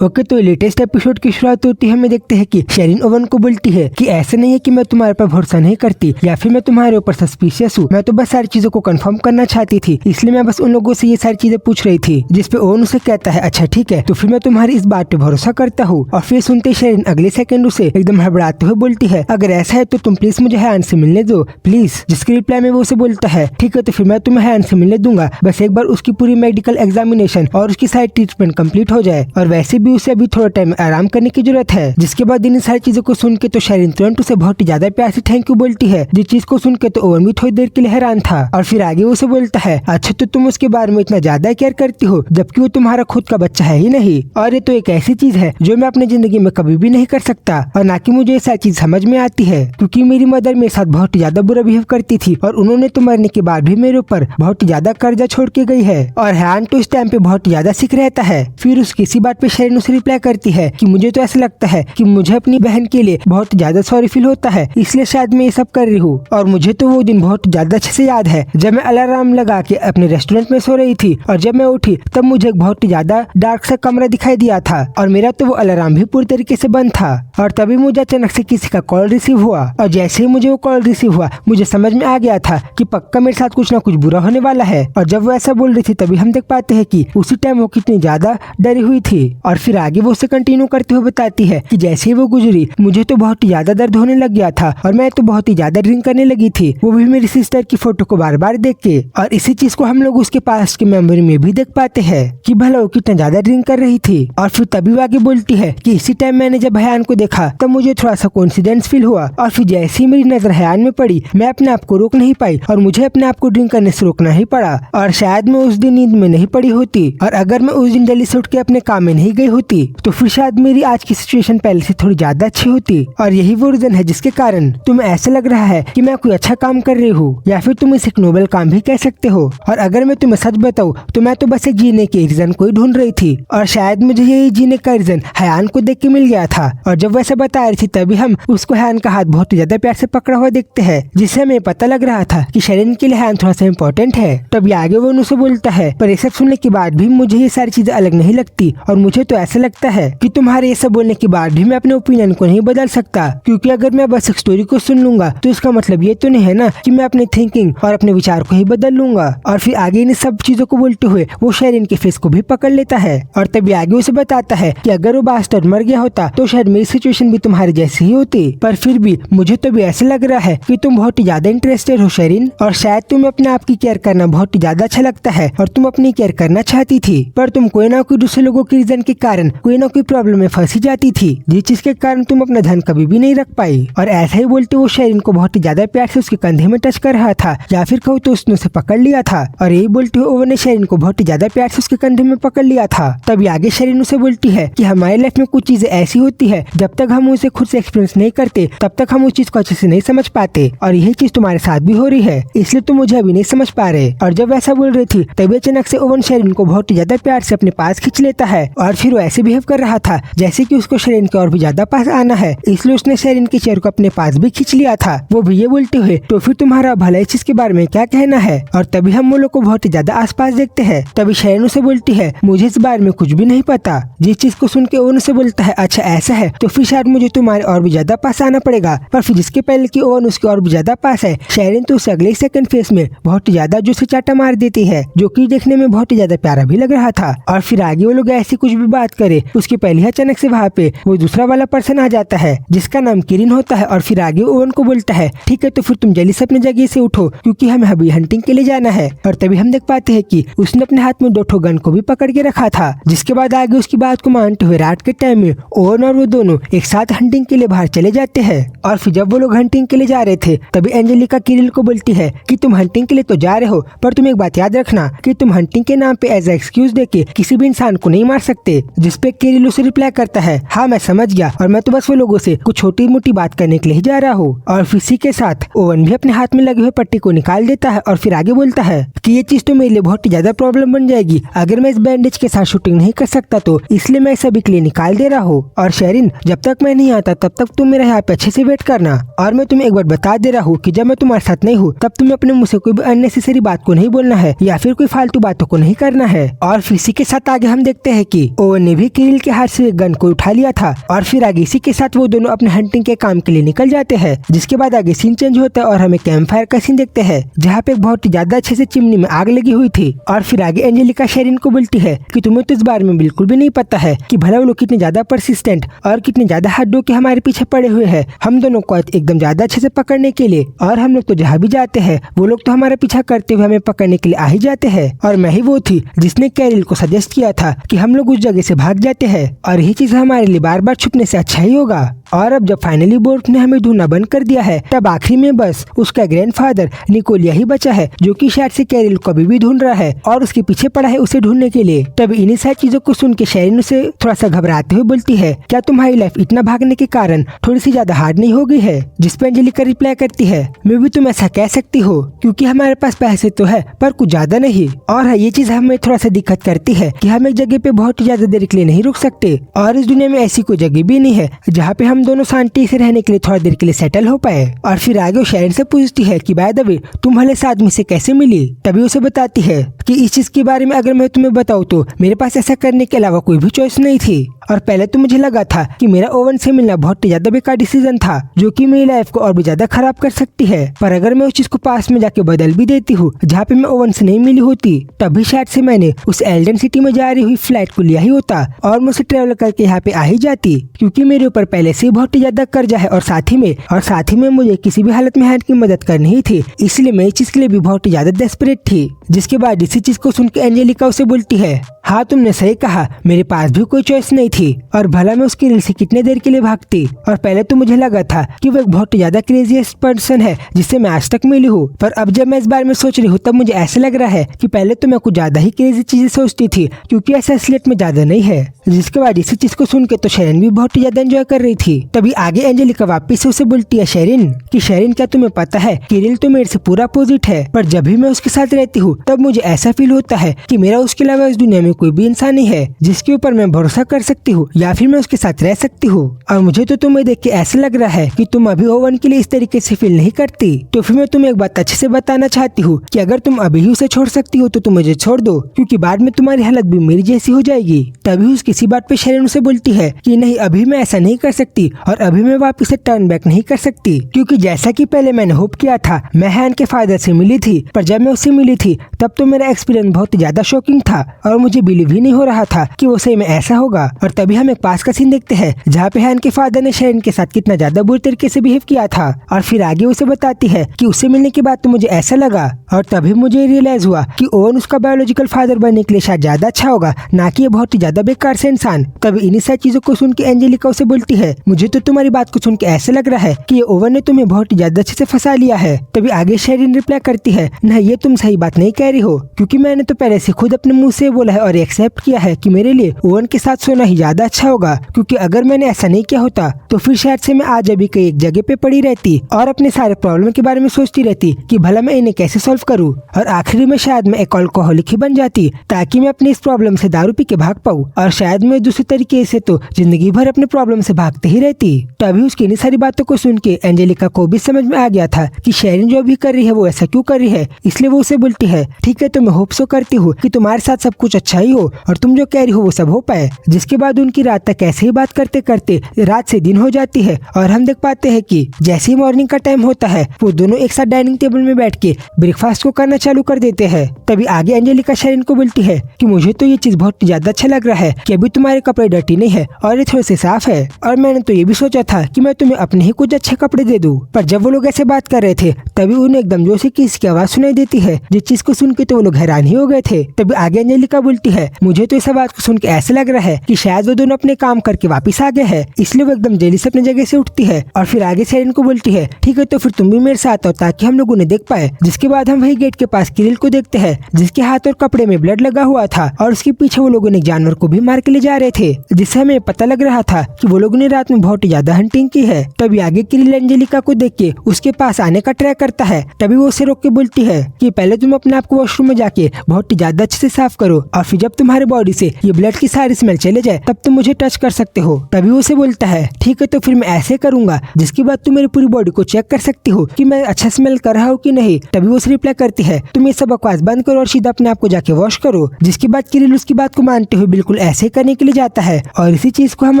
Okay, तो latest episode की शुरुआत होती है, हमें देखते हैं कि शेरिन ओवन को बोलती है कि ऐसे नहीं है कि मैं तुम्हारे पर भरोसा नहीं करती या फिर मैं तुम्हारे ऊपर सस्पिशियस हूँ। मैं तो बस सारी चीजों को कंफर्म करना चाहती थी, इसलिए मैं बस उन लोगों से ये सारी चीजें पूछ रही थी। जिसपे ओवन उसे कहता है अच्छा ठीक है, तो फिर मैं तुम्हारी इस बात पे भरोसा करता हूँ। और फिर सुनते शेरिन अगले सेकंड उसे एकदम हड़बड़ाते हुए बोलती है अगर ऐसा है तो तुम प्लीज मुझे हैन से मिलने दो प्लीज। जिसके रिप्लाई में वो उसे बोलता है ठीक है, तो फिर मैं तुम्हें हैन से मिलने दूंगा, बस एक बार उसकी पूरी मेडिकल एग्जामिनेशन और उसकी सारी ट्रीटमेंट कंप्लीट हो जाए। और वैसे भी उसे अभी थोड़ा टाइम आराम करने की जरूरत है। जिसके बाद इन सारी चीजों को सुन के तो शेरिन तुरंत उसे बहुत ही ज्यादा प्यार से थैंक यू बोलती है। जिस चीज को सुन के तो ओवन भी थोड़ी देर के लिए हैरान था। और फिर आगे उसे बोलता है अच्छा, तो तुम उसके बारे में इतना ज्यादा केयर करती हो जबकि वो तुम्हारा खुद का बच्चा है ही नहीं। और ये तो एक ऐसी चीज है जो मैं अपनी जिंदगी में कभी भी नहीं कर सकता, और ना कि मुझे ये सारी चीज समझ में आती है, क्योंकि मेरी मदर मेरे साथ बहुत ही ज्यादा बुरा बिहेव करती थी और उन्होंने तो मरने के बाद भी मेरे ऊपर बहुत ही ज्यादा कर्जा छोड़ के गई है। और हैन तो इस टाइम पे बहुत ही ज्यादा सिक रहता है। फिर उसकी इसी बात पे शेरिन उसे रिप्लाई करती है कि मुझे तो ऐसा लगता है कि मुझे अपनी बहन के लिए बहुत ज्यादा सॉरी फील होता है, इसलिए शायद मैं ये सब कर रही हूँ। और मुझे तो वो दिन बहुत ज्यादा अच्छे से याद है जब मैं अलार्म लगा के अपने रेस्टोरेंट में सो रही थी, और जब मैं उठी तब मुझे एक बहुत ज्यादा डार्क सा कमरा दिखाई दिया था और मेरा तो वो अलार्म भी पूरी तरीके से बंद था। और तभी मुझे अचानक से किसी का कॉल रिसीव हुआ, और जैसे ही मुझे वो कॉल रिसीव हुआ मुझे समझ में आ गया था कि पक्का मेरे साथ कुछ ना कुछ बुरा होने वाला है। और जब वो ऐसा बोल रही थी तभी हम देख पाते हैं कि उसी टाइम वो कितनी ज्यादा डरी हुई थी। और फिर आगे वो उसे कंटिन्यू करते हुए बताती है कि जैसे ही वो गुजरी मुझे तो बहुत ही ज्यादा दर्द होने लग गया था और मैं तो बहुत ही ज्यादा ड्रिंक करने लगी थी, वो भी मेरी सिस्टर की फोटो को बार बार देख के। और इसी चीज को हम लोग उसके पास की मेमोरी में भी देख पाते हैं कि भला वो कितना ज्यादा ड्रिंक कर रही थी। और फिर तभी वो आगे बोलती है कि इसी टाइम मैंने जब हयान को देखा तब मुझे थोड़ा सा कोइंसिडेंस फील हुआ, और फिर जैसे ही मेरी नजर हयान में पड़ी मैं अपने आप को रोक नहीं पाई और मुझे अपने आप को ड्रिंक करने से रोकना ही पड़ा। और शायद मैं उस दिन नींद में नहीं पड़ी होती, और अगर मैं उस दिन जल्दी से उठ के अपने काम में नहीं गई होती तो फिर शायद मेरी आज की सिचुएशन पहले से थोड़ी ज्यादा अच्छी होती। और यही वो रीजन है जिसके कारण तुम्हें ऐसा लग रहा है कि मैं कोई अच्छा काम कर रही हूँ, या फिर तुम इसे एक नोबल काम भी कह सकते हो। और अगर मैं तुम्हें सच बताऊँ तो मैं तो बस एक जीने के रीजन को ही ढूंढ रही थी, और शायद मुझे यही जीने का रीजन हयान को देख के मिल गया था। और जब वैसा बता रही थी तभी हम उसको हयान का हाथ बहुत ज्यादा प्यार से पकड़ा हुआ देखते हैं, जिससे हमें पता लग रहा था कि शेरिन के लिए हयान थोड़ा सा इम्पोर्टेंट है। तभी आगे वो उनसे बोलता है पर ये सब सुनने के बाद भी मुझे ये सारी चीजें अलग नहीं लगती, और मुझे तो ऐसा लगता है कि तुम्हारे ये सब बोलने के बाद भी मैं अपने ओपिनियन को नहीं बदल सकता, क्योंकि अगर मैं बस एक स्टोरी को सुन लूंगा तो इसका मतलब ये तो नहीं है ना कि मैं अपने थिंकिंग और अपने विचार को ही बदल लूंगा। और फिर आगे इन सब चीजों को बोलते हुए वो शेरिन के फेस को भी पकड़ लेता है, और तभी आगे उसे बताता है कि अगर वो बास्टर्ड मर गया होता तो शायद मेरी सिचुएशन भी तुम्हारी जैसी ही होती, पर फिर भी मुझे तो भी ऐसा लग रहा है कि तुम बहुत ही ज्यादा इंटरेस्टेड हो शेरिन, और शायद तुम्हें अपने आप की केयर करना बहुत ही ज्यादा अच्छा लगता है और तुम अपनी केयर करना चाहती थी, पर तुम कोई ना कोई दूसरे लोगों के रीजन के कारण कोई ना कोई प्रॉब्लम में फंसी जाती थी, जिस चीज के कारण तुम अपना ध्यान कभी भी नहीं रख पाई। और ऐसा ही बोलते वो शेरिन को बहुत ही ज्यादा प्यार से उसके कंधे में टच कर रहा था, या फिर कहूँ तो उसने उसे पकड़ लिया था। और यही बोलते हुए ओवन ने शेरिन को बहुत ही ज्यादा प्यार से उसके कंधे में पकड़ लिया था। तभी आगे शेरिन उसे बोलती है कि हमारी लाइफ में कुछ चीजें ऐसी होती है जब तक हम उसे खुद से एक्सपीरियंस नहीं करते तब तक हम उस चीज को अच्छे से नहीं समझ पाते, और यही चीज तुम्हारे साथ भी हो रही है, इसलिए तुम मुझे अभी नहीं समझ पा रहे। और जब ऐसा बोल रही थी तभी अचानक से ओवन शेरिन को बहुत ही ज्यादा प्यार से अपने पास खींच लेता है, और फिर वो ऐसे बिहेव कर रहा था जैसे कि उसको शेरिन के और भी ज्यादा पास आना है, इसलिए उसने शेरिन के चेयर को अपने पास भी खींच लिया था, वो भी ये बोलते हुए तो फिर तुम्हारा भला इस चीज के बारे में क्या कहना है। और तभी हम वो लोग को बहुत ही ज्यादा आसपास देखते हैं। तभी शेरिन उसे बोलती है मुझे इस बारे में कुछ भी नहीं पता। जिस चीज को सुन के ओवन उसे बोलता है अच्छा ऐसा है तो फिर शायद मुझे तुम्हारे और भी ज्यादा पास आना पड़ेगा। पर फिर जिसके पहले की ओवन उसके और भी ज्यादा पास है, शेरिन तो उसे अगले सेकंड फेस में बहुत ही ज्यादा जो से चाटा मार देती है, जो कि देखने में बहुत ही ज्यादा प्यारा भी लग रहा था। और फिर आगे वो लोग ऐसी कुछ भी बात करे उसके पहले ही अचानक से वहाँ पे वो दूसरा वाला पर्सन आ जाता है जिसका नाम किरिन होता है। और फिर आगे ओवन को बोलता है ठीक है, तो फिर तुम जल्दी से अपनी जगह से उठो क्योंकि हमें अभी हंटिंग के लिए जाना है। और तभी हम देख पाते हैं कि उसने अपने हाथ में 2 गन को भी पकड़ के रखा था। जिसके बाद आगे उसकी बात को मानते हुए रात के टाइम में ओवन और वो दोनों एक साथ हंटिंग के लिए बाहर चले जाते हैं। और फिर जब वो लोग हंटिंग के लिए जा रहे थे तभी एंजेलिका किरिल को बोलती है कि तुम हंटिंग के लिए तो जा रहे हो, पर तुम एक बात याद रखना कि तुम हंटिंग के नाम पे एज एक्सक्यूज देके किसी भी इंसान को नहीं मार सकते। जिसपे किरिल उसे रिप्लाई करता है हाँ मैं समझ गया, और मैं तो बस वो लोगों से कुछ छोटी मोटी बात करने के लिए जा रहा हूँ। और इसी के साथ ओवन भी अपने हाथ में लगे हुए पट्टी को निकाल देता है, और फिर आगे बोलता है कि ये चीज तो मेरे लिए बहुत ही ज्यादा प्रॉब्लम बन जाएगी अगर मैं इस बैंडेज के साथ शूटिंग नहीं कर सकता, तो इसलिए मैं सभी के लिए निकाल दे रहा हूँ। और शेरिन जब तक मैं नहीं आता तब तक तुम मेरे यहाँ पे अच्छे से वेट करना, और मैं तुम्हें एक बार बता दे रहा हूँ कि जब मैं तुम्हारे साथ नहीं हूँ तब तुम्हें अपने मुँह से कोई भी अननेसेसरी बात को नहीं बोलना है या फिर कोई फालतू बातों को नहीं करना है। और इसी के साथ आगे हम देखते हैं कि ओवन ने भी किरिल के हाथ से गन को उठा लिया था और फिर आगे इसी के साथ वो दोनों अपने हंटिंग के काम के लिए निकल जाते हैं। जिसके बाद आगे सीन चेंज होता है और हमें कैंप फायर का सीन देखते हैं जहाँ पे बहुत ही ज्यादा अच्छे से चिमनी में आग लगी हुई थी। और फिर आगे एंजेलिका शेरिन को बोलती है कि तुम्हें तो इस बारे में बिल्कुल भी नहीं पता है कि भला वो लोग कितने ज्यादा परसिस्टेंट और कितने ज्यादा हाथ डो के हमारे पीछे पड़े हुए हैं हम दोनों को एकदम ज्यादा अच्छे से पकड़ने के लिए। और हम लोग तो जहाँ भी जाते हैं वो लोग तो हमारा पीछा करते हुए हमें पकड़ने के लिए आ ही जाते हैं। और मैं ही वो थी जिसने कैरिल को सजेस्ट किया था कि हम लोग उस जगह से भाग जाते हैं और यही चीज हमारे लिए बार बार छुपने से अच्छा ही होगा। और अब जब फाइनली बोर्ट ने हमें ढूंढना बंद कर दिया है तब आखिरी में बस उसका ग्रैंडफादर निकोलिया ही बचा है जो कि शायद से कैरिल को अभी भी ढूंढ रहा है और उसके पीछे पड़ा है उसे ढूंढने के लिए। तब इन्हीं सारी चीजों को सुन के शेरिन उसे थोड़ा सा घबराते हुए बोलती है क्या तुम्हारी लाइफ इतना भागने के कारण थोड़ी सी ज्यादा हार्ड नहीं हो गई है? जिस पे एंजेलिका रिप्लाई करती है मे भी तुम ऐसा कह सकती हो क्योंकि हमारे पास पैसे तो है पर कुछ ज्यादा नहीं। और ये चीज हमें थोड़ा सा दिक्कत करती है कि हम एक जगह पे बहुत ज्यादा देर के लिए नहीं रुक सकते और इस दुनिया में ऐसी कोई जगह भी नहीं है जहाँ पे हम दोनों शांति से रहने के लिए थोड़ा देर के लिए सेटल हो पाए। और फिर आगे वो शेरिन से पूछती है कि बाय द वे तुम भले इस आदमी से कैसे मिली? तभी उसे बताती है कि इस चीज के बारे में अगर मैं तुम्हें बताऊँ तो मेरे पास ऐसा करने के अलावा कोई भी चॉइस नहीं थी। और पहले तो मुझे लगा था कि मेरा ओवन से मिलना बहुत ही ज्यादा बेकार डिसीजन था जो कि मेरी लाइफ को और भी ज्यादा खराब कर सकती है। पर अगर मैं उस चीज को पास में जाके बदल भी देती हूँ जहाँ पे मैं ओवन से नहीं मिली होती तभी शायद से मैंने उस एल्डन सिटी में जा रही हुई फ्लाइट को लिया ही होता और मुझसे ट्रेवल करके यहाँ पे आ ही जाती क्योंकि मेरे ऊपर पहले से बहुत ही ज्यादा कर्जा है और साथ ही में मुझे किसी भी हालत में हैंड की मदद करनी ही थी इसलिए मैं इस चीज के लिए भी बहुत ही ज्यादा डेस्परेट थी। जिसके बाद इसी चीज को सुन के एंजेलिका उसे बोलती है हाँ तुमने सही कहा मेरे पास भी कोई चॉइस नहीं थी और भला मैं उसकी रील से कितने देर के लिए भागती। और पहले तो मुझे लगा था कि वो एक बहुत ही ज्यादा क्रेजीएस्ट पर्सन है जिससे मैं आज तक मिली हूँ पर अब जब मैं इस बारे में सोच रही हूँ तब मुझे ऐसा लग रहा है कि पहले तो मैं कुछ ज्यादा ही क्रेजी चीजें सोचती थी क्योंकि ऐसा असलियत में ज्यादा नहीं है। जिसके बाद इसी चीज को सुन के तो शेरिन भी बहुत ही ज्यादा एंजॉय कर रही थी। तभी आगे एंजेलिका वापस से उसे बोलती है शेरिन क्या तुम्हें पता है किरिल तो मेरे से पूरा अपोजिट है पर जब भी मैं उसके साथ रहती हूँ तब मुझे ऐसा फील होता है कि मेरा उसके अलावा इस दुनिया में कोई भी इंसान नहीं है जिसके ऊपर मैं भरोसा कर सकती हूँ या फिर मैं उसके साथ रह सकती हूँ। और मुझे तो तुम्हें देख के ऐसा लग रहा है कि तुम अभी ओवन के लिए इस तरीके से फील नहीं करती तो फिर मैं तुम्हें एक बात अच्छे से बताना चाहती हूँ कि अगर तुम अभी ही उसे छोड़ सकती हो तो तुम मुझे छोड़ दो क्योंकि बाद में तुम्हारी हालत भी मेरी जैसी हो जाएगी। तभी उस किसी बात पे शेरिन उसे बोलती है कि नहीं अभी मैं ऐसा नहीं कर सकती और अभी मैं वापस से टर्न बैक नहीं कर सकती क्योंकि जैसा कि पहले मैंने होप किया था मैं हैन के फादर से मिली थी पर जब मैं उससे मिली थी तब तो मेरा एक्सपीरियंस बहुत ही ज्यादा शॉकिंग था और मुझे बिलीव ही नहीं हो रहा था कि वो सही में ऐसा होगा। और तभी हम एक पास का सीन देखते हैं जहाँ पे हैन के फादर ने शेरिन के साथ कितना ज्यादा बुरी तरीके से बिहेव किया था। और फिर आगे उसे बताती है कि उससे मिलने के बाद तो मुझे ऐसा लगा और तभी मुझे रियलाइज हुआ कि ओवन उसका बायोलॉजिकल फादर बनने के लिए शायद ज्यादा अच्छा होगा ना कि ये बहुत ही ज्यादा बेकार से इंसान। तभी इन्हीं सारी चीजों को सुन के एंजेलिका उसे बोलती है मुझे तो तुम्हारी बात को सुन के ऐसा लग रहा है कि ये ओवन ने तुम्हें बहुत ही ज्यादा अच्छे से फंसा लिया है। तभी आगे शेरिन रिप्लाई करती है नहीं ये तुम सही बात नहीं कह रही हो क्योंकि मैंने तो पहले से खुद अपने मुंह से बोला है और एक्सेप्ट किया है कि मेरे लिए ओवन के साथ सोना ही ज्यादा अच्छा होगा क्योंकि अगर मैंने ऐसा नहीं किया होता तो फिर शायद से मैं आज अभी कहीं एक जगह पे पड़ी रहती और अपने सारे प्रॉब्लम के बारे में सोचती रहती कि भला मैं इन्हें कैसे सॉल्व करूँ और आखिरी में शायद मैं एक अल्कोहलिक ही बन जाती ताकि मैं अपनी इस प्रॉब्लम से दारू पी के भाग पाऊँ और शायद मैं दूसरे तरीके से तो जिंदगी भर अपने प्रॉब्लम से भागते ही रहती। तभी उसकी इन सारी बातों को सुन के एंजेलिका को भी समझ में आ गया था कि शेरिन जो भी कर रही है वो ऐसा क्यों कर रही है इसलिए वो उसे बोलती है ठीक है तो मैं होप सो करती हूँ कि तुम्हारे साथ सब कुछ अच्छा ही हो और तुम जो कह रही हो वो सब हो पाए। जिसके बाद उनकी रात तक ऐसे ही बात करते करते रात से दिन हो जाती है और हम देख पाते हैं कि जैसे ही मॉर्निंग का टाइम होता है वो दोनों एक साथ डाइनिंग टेबल में बैठ के ब्रेकफास्ट को करना चालू कर देते हैं। तभी आगे एंजेलिका शेरिन को बोलती है कि मुझे तो ये चीज बहुत ज्यादा अच्छा लग रहा है कि अभी तुम्हारे कपड़े डर्टी नहीं है और ये थोड़े से साफ है और मैंने तो ये भी सोचा था कि मैं तुम्हें अपने ही कुछ अच्छे कपड़े दे दूं। पर जब वो लोग ऐसे बात कर रहे थे तभी उन्हें एकदम जोर से किसी की आवाज सुनाई देती है जिस चीज को सुन के तो वो लोग हैरान ही हो गए थे। तभी आगे एंजेलिका बोलती है मुझे तो इस बात को सुन के ऐसा लग रहा है कि शायद वो दोनों अपने काम करके वापिस आ गए हैं इसलिए वो एकदम जल्दी से अपनी जगह से उठती है और फिर आगे शेरिन को बोलती है ठीक है तो फिर तुम भी मेरे साथ आओ ताकि हम लोग उन्हें देख पाए। जिसके बाद हम वही गेट के पास किरिल को देखते हैं जिसके हाथ और कपड़े में ब्लड लगा हुआ था और उसके पीछे वो लोगों ने जानवर को भी मार के ले जा रहे थे जिससे हमें पता लग रहा था कि वो लोगों ने रात में बहुत ज्यादा हंटिंग की है। तभी आगे किरिल एंजेलिका को देख के उसके पास आने का ट्राई करता है। तभी वो उसे रोक के बोलती है कि पहले तुम अपने आप को वॉशरूम में जाके बहुत ज्यादा अच्छे से साफ करो और फिर जब तुम्हारे बॉडी से ये ब्लड की सारी स्मेल चले जाए तब तब तुम मुझे टच कर सकते हो। तभी उसे बोलता है ठीक है तो फिर मैं ऐसे करूंगा, जिसके बाद तुम मेरी पूरी बॉडी को चेक कर सकती हो कि मैं अच्छा स्मेल कर रहा हूँ कि नहीं। तभी वो उसे रिप्लाई करती है तुम ये सब बकवास बंद करो और सीधा अपने आप को जाके वॉश करो। जिसके बाद किरिल उसकी बात को मानते हुए बिल्कुल ऐसे करने के लिए जाता है और इसी चीज को हम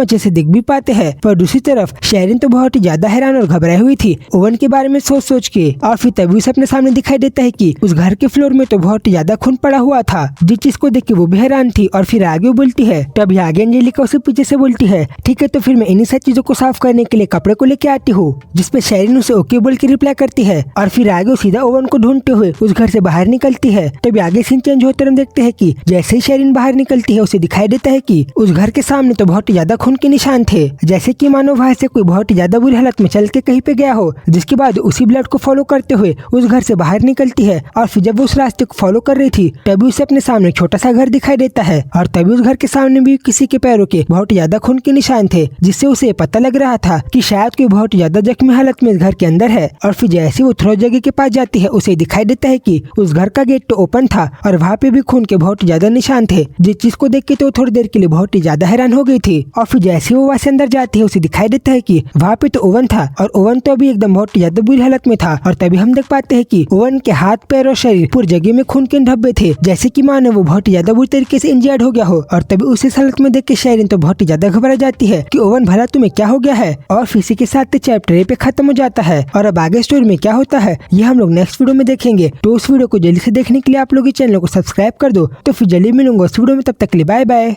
अच्छे से देख भी पाते हैं। पर दूसरी तरफ शेरिन तो बहुत ही ज्यादा हैरान और घबराई हुई थी ओवन के बारे में सोच सोच के। और फिर तभी उसे अपने सामने दिखाई देता है कि उस घर के फ्लोर में तो बहुत ही ज्यादा खून पड़ा हुआ था, जिस चीज को देख के वो भी हैरान थी। और फिर आगे बोलती है तभी आगे अंजेलिका उसे पीछे से बोलती है ठीक है तो फिर मैं इन्हीं सब चीजों को साफ करने के लिए कपड़े को लेके आती हूँ। जिसपे शेरिन उसे ओके बोल के रिप्लाई करती है और फिर आगे सीधा ओवन को ढूंढते हुए उस घर से बाहर निकलती है। तभी आगे सीन चेंज होते हम देखते हैं कि जैसे ही शेरिन बाहर निकलती है उसे दिखाई देता है कि उस घर के सामने तो बहुत ही ज्यादा खून के निशान थे, जैसे कि मानो वहाँ से कोई बहुत ही ज्यादा बुरी हालत में चल के कहीं पे गया हो। जिसके बाद उसी ब्लड को फॉलो करते हुए उस घर से बाहर निकलती है। और फिर जब वो उस रास्ते को फॉलो कर रही थी तभी उसे अपने सामने छोटा सा घर दिखाई देता है और तभी उस घर के सामने भी किसी के पैरों के बहुत ज्यादा खून के निशान थे, जिससे उसे पता लग रहा था कि शायद कोई बहुत ज्यादा जख्मी हालत में इस घर के अंदर है। और फिर जैसे वो थोड़ा जगह के पास जाती है उसे दिखाई देता है कि उस घर का गेट तो ओपन था और वहाँ पे भी खून के बहुत ज्यादा निशान थे, जिस चीज को देख के तो थोड़ी देर के लिए बहुत ही ज्यादा हैरान हो गई थी। और फिर जैसे वो वहाँ से अंदर जाती है उसे दिखाई देता है कि वहाँ पे तो ओवन था और ओवन तो अभी एकदम बहुत ज्यादा बुरी हालत में था। और तभी हम देख पाते हैं कि ओवन के हाथ पैर और शरीर पूरी जगह में खून के धब्बे थे, जैसे कि मानो वो बहुत ज्यादा बुरी तरीके से इंजर्ड हो गया हो। और तभी उसी हालत में देख के शेरिन तो बहुत ही ज्यादा घबरा जाती है कि ओवन भला तुम्हें क्या हो गया है। और फिर इसी के साथ चैप्टर पे खत्म हो जाता है। और अब आगे स्टोरी में क्या होता है ये हम लोग नेक्स्ट वीडियो में देखेंगे। तो उस वीडियो को जल्दी से देखने के लिए आप लोग इस चैनल को सब्सक्राइब कर दो। तो फिर जल्दी मिलूंगा उस वीडियो में, तब तक के लिए बाय बाय।